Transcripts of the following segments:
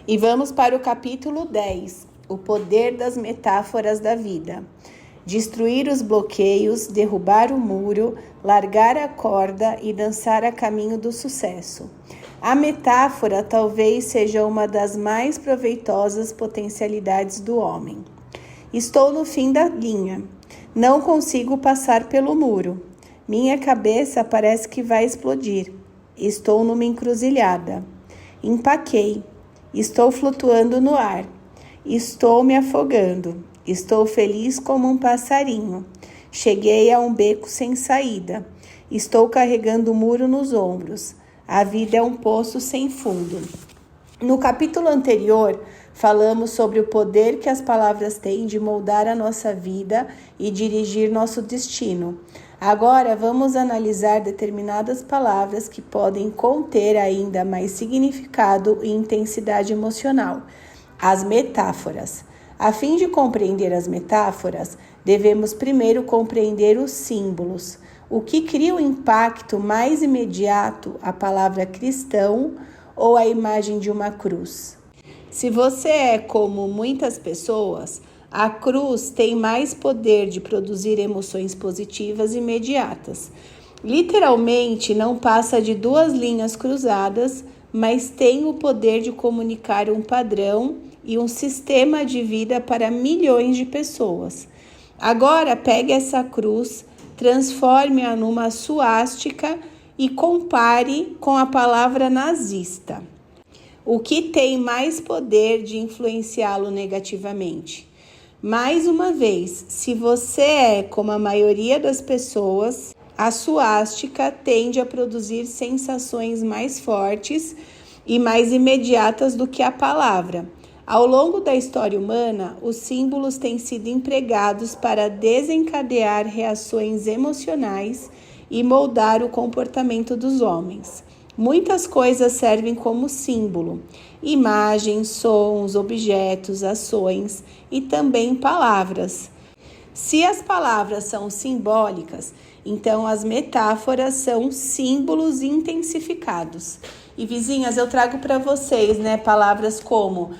E vamos para o capítulo 10, o poder das metáforas da vida. Destruir os bloqueios, derrubar o muro, largar a corda e dançar a caminho do sucesso. A metáfora talvez seja uma das mais proveitosas potencialidades do homem. Estou no fim da linha. Não consigo passar pelo muro. Minha cabeça parece que vai explodir. Estou numa encruzilhada. Empaquei. Estou flutuando no ar. Estou me afogando. Estou feliz como um passarinho. Cheguei a um beco sem saída. Estou carregando o muro nos ombros. A vida é um poço sem fundo. No capítulo anterior, falamos sobre o poder que as palavras têm de moldar a nossa vida e dirigir nosso destino. Agora, vamos analisar determinadas palavras que podem conter ainda mais significado e intensidade emocional. As metáforas. A fim de compreender as metáforas, devemos primeiro compreender os símbolos. O que cria o impacto mais imediato, a palavra cristão ou a imagem de uma cruz? Se você é como muitas pessoas, a cruz tem mais poder de produzir emoções positivas imediatas. Literalmente, não passa de duas linhas cruzadas, mas tem o poder de comunicar um padrão e um sistema de vida para milhões de pessoas. Agora, pegue essa cruz, transforme-a numa suástica e compare com a palavra nazista. O que tem mais poder de influenciá-lo negativamente? Mais uma vez, se você é como a maioria das pessoas, a suástica tende a produzir sensações mais fortes e mais imediatas do que a palavra. Ao longo da história humana, os símbolos têm sido empregados para desencadear reações emocionais e moldar o comportamento dos homens. Muitas coisas servem como símbolo: imagens, sons, objetos, ações e também palavras. Se as palavras são simbólicas, então as metáforas são símbolos intensificados. E vizinhas, eu trago para vocês, palavras como: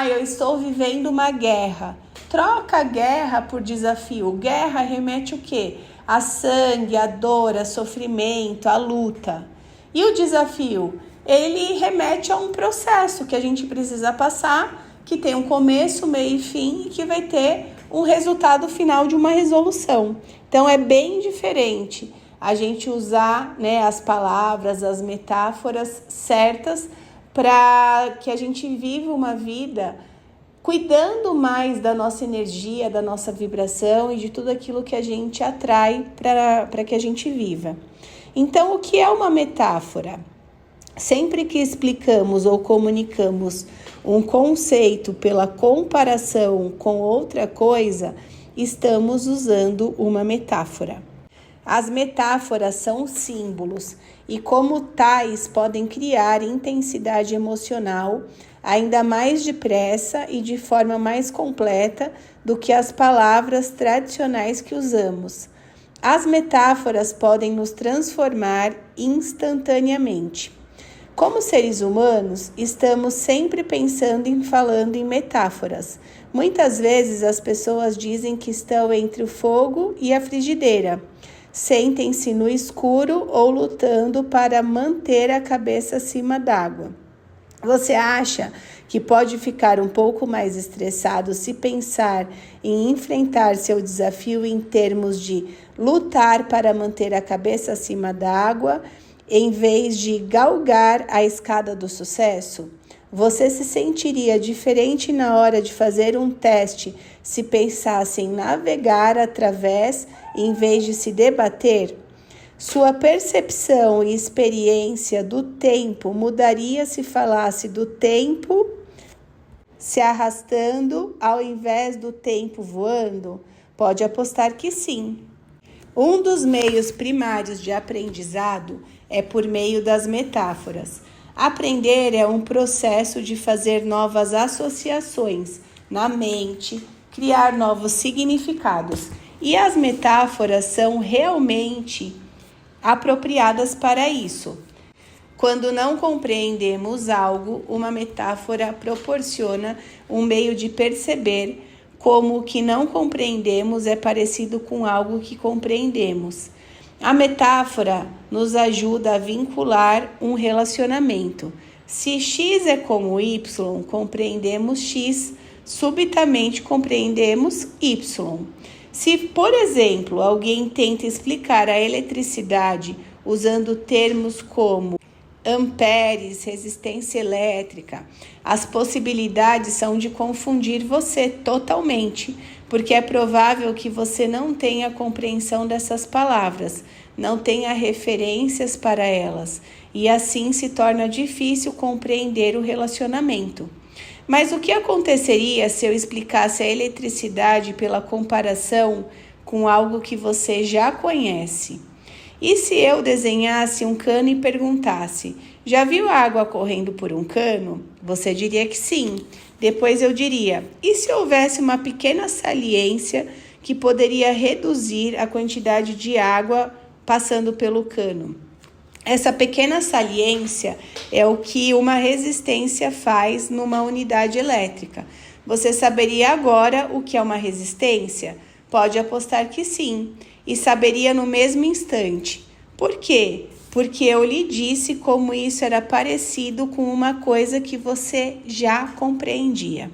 eu estou vivendo uma guerra. Troca a guerra por desafio. Guerra remete o quê? A sangue, a dor, a sofrimento, a luta. E o desafio? Ele remete a um processo que a gente precisa passar, que tem um começo, meio e fim, e que vai ter um resultado final de uma resolução. Então, é bem diferente a gente usar as palavras, as metáforas certas para que a gente viva uma vida cuidando mais da nossa energia, da nossa vibração e de tudo aquilo que a gente atrai para que a gente viva. Então, o que é uma metáfora? Sempre que explicamos ou comunicamos um conceito pela comparação com outra coisa, estamos usando uma metáfora. As metáforas são símbolos e, como tais, podem criar intensidade emocional ainda mais depressa e de forma mais completa do que as palavras tradicionais que usamos. As metáforas podem nos transformar instantaneamente. Como seres humanos, estamos sempre pensando e falando em metáforas. Muitas vezes as pessoas dizem que estão entre o fogo e a frigideira. Sentem-se no escuro ou lutando para manter a cabeça acima d'água. Você acha que pode ficar um pouco mais estressado se pensar em enfrentar seu desafio em termos de lutar para manter a cabeça acima d'água, em vez de galgar a escada do sucesso? Você se sentiria diferente na hora de fazer um teste se pensasse em navegar através em vez de se debater? Sua percepção e experiência do tempo mudaria se falasse do tempo se arrastando ao invés do tempo voando? Pode apostar que sim. Um dos meios primários de aprendizado é por meio das metáforas. Aprender é um processo de fazer novas associações na mente, criar novos significados. E as metáforas são realmente apropriadas para isso. Quando não compreendemos algo, uma metáfora proporciona um meio de perceber como o que não compreendemos é parecido com algo que compreendemos. A metáfora nos ajuda a vincular um relacionamento. Se X é como Y, compreendemos X, subitamente compreendemos Y. Se, por exemplo, alguém tenta explicar a eletricidade usando termos como amperes, resistência elétrica, as possibilidades são de confundir você totalmente, porque é provável que você não tenha compreensão dessas palavras, não tenha referências para elas, e assim se torna difícil compreender o relacionamento. Mas o que aconteceria se eu explicasse a eletricidade pela comparação com algo que você já conhece? E se eu desenhasse um cano e perguntasse, já viu a água correndo por um cano? Você diria que sim. Depois eu diria, e se houvesse uma pequena saliência que poderia reduzir a quantidade de água passando pelo cano? Essa pequena saliência é o que uma resistência faz numa unidade elétrica. Você saberia agora o que é uma resistência? Pode apostar que sim, e saberia no mesmo instante. Por quê? Porque eu lhe disse como isso era parecido com uma coisa que você já compreendia.